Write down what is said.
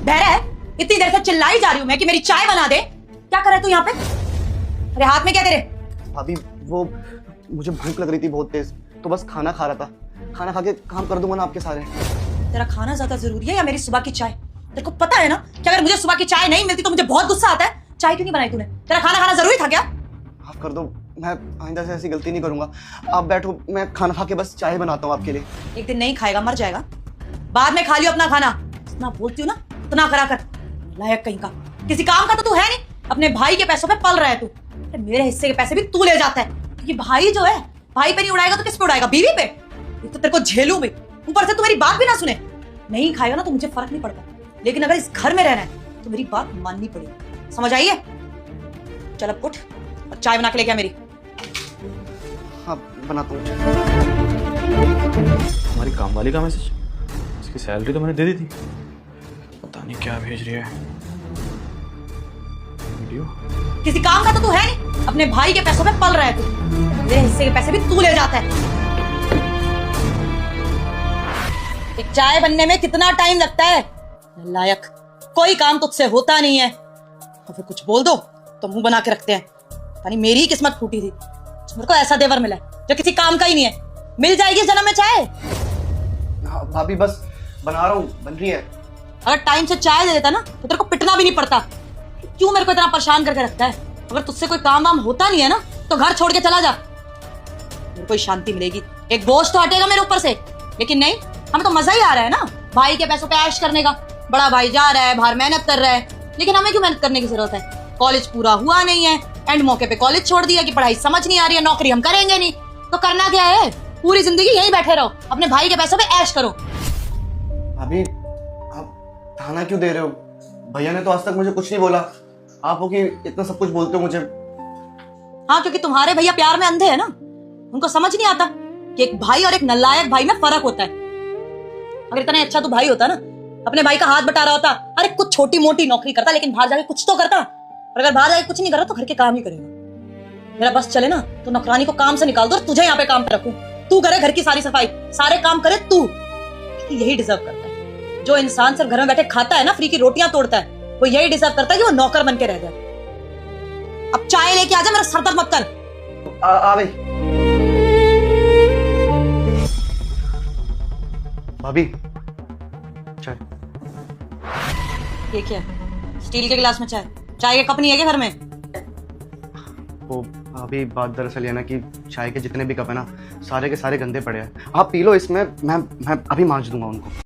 बहरा है? इतनी देर से चिल्लाई जा रही हूँ मैं कि मेरी चाय बना दे। क्या कर रहे तू यहाँ पे? अरे हाथ में क्या तेरे? भाभी वो मुझे भूख लग रही थी बहुत तेज, तो बस खाना खा रहा था। खाना खा के काम कर दूंगा ना आपके सारे। तेरा खाना ज्यादा जरूरी है या मेरी सुबह की चाय? तेरे को पता है ना कि अगर मुझे सुबह की चाय नहीं मिलती तो मुझे बहुत गुस्सा आता है। चाय क्यों नहीं बनाई तूने? तेरा खाना खाना जरूरी था क्या? माफ कर दो, मैं आइंदा से ऐसी गलती नहीं करूंगा। आप बैठो, मैं खाना खा के बस चाय बनाता हूँ आपके लिए। एक दिन नहीं खाएगा, मर जाएगा। बाद में खा लियो अपना खाना। इतना बोलती हूँ ना उतना करा कर। लायक कहीं का, किसी काम का तो तू है नहीं। अपने भाई के पैसों पे पल रहा है तू। मेरे हिस्से के पैसे भी तू ले जाता है, क्योंकि भाई जो है, भाई पे नहीं उड़ाएगा तो किस पे उड़ाएगा? बीवी पे। एक तो तेरे को झेलूं भी, ऊपर से तू मेरी बात भी ना सुने। नहीं खाएगा ना तो मुझे फर्क नहीं पड़ता, लेकिन अगर इस घर में रहना है तो मेरी बात माननी पड़ेगी। समझ आई है? चल अब उठ और चाय बना के लेके आ मेरी। हाँ बनाता हूँ। हमारी कामवाली का मैसेज, इसकी सैलरी तो मैंने दे दी थी, पता नहीं क्या भेज रही है। वीडियो किसी काम का तो तू है नहीं। अपने भाई के पैसों पे पल रहा है तू। मेरे हिस्से के पैसे भी तू ले जाता है। एक चाय बनने में कितना टाइम लगता है? लायक, कोई काम तुझसे होता नहीं है। और फिर कुछ बोल दो तो मुंह बना के रखते हैं। पता नहीं मेरी किस्मत फूटी थी, मेरे को ऐसा देवर मिला जो किसी काम का ही नहीं है। मिल जाएगी जन्म में चाय। हाँ, भाभी बस बना रहा हूँ, बन रही है। अगर टाइम से चाय दे देता ना तो तेरे को पिटना भी नहीं पड़ता। क्यों मेरे को इतना परेशान करके रखता है? अगर तुझसे कोई काम वाम होता नहीं है ना तो घर छोड़ के चला जा, मेरे को शांति मिलेगी। एक बोझ तो हटेगा मेरे ऊपर से। लेकिन नहीं, हमें तो मजा ही आ रहा है ना भाई के पैसों पे ऐश करने का। बड़ा भाई जा रहा है बाहर मेहनत कर रहा है, लेकिन हमें क्यों मेहनत करने की जरूरत है? कॉलेज पूरा हुआ नहीं है, एंड मौके पे कॉलेज छोड़ दिया कि पढ़ाई समझ नहीं आ रही है, नौकरी हम करेंगे नहीं। तो करना क्या है? पूरी जिंदगी यहीं बैठे रहो, अपने भाई के पैसों पे ऐश करो। भाभी आप थाना क्यों दे रहे हो? भैया ने तो आज तक मुझे कुछ नहीं बोला, आप हो कि इतना सब कुछ बोलते हो मुझे। हाँ, क्योंकि तुम्हारे भैया प्यार में अंधे है ना। उनको समझ नहीं आता कि एक भाई और एक नालायक भाई में फर्क होता है। अगर इतना अच्छा तो भाई होता ना, अपने भाई का हाथ बटा रहा होता। अरे कुछ छोटी मोटी नौकरी करता, लेकिन बाहर जाके कुछ तो करता। और अगर बाहर जाके कुछ नहीं कर रहा तो घर के काम ही करेगा। मेरा बस चले ना तो नौकरानी को काम से निकाल दो और तुझे यहाँ पे काम पे रखूं। तू करे घर की सारी सफाई, सारे काम करे तू। यही डिजर्व करता है। जो इंसान सिर्फ घर में बैठे खाता है ना, फ्री की रोटियां तोड़ता है, वो यही डिजर्व करता है कि वो नौकर बन के रह जाए। अब चाय लेके आ जा, मेरा सर दर्द मत कर। आ गई भाभी चाय। ये क्या है? स्टील के गिलास में चाय? चाय का कप नहीं है क्या घर में? वो अभी बात दरअसल ये ना कि चाय के जितने भी कप है ना, सारे के सारे गंदे पड़े हैं। आप पी लो इसमें, मैं अभी मांज दूंगा उनको।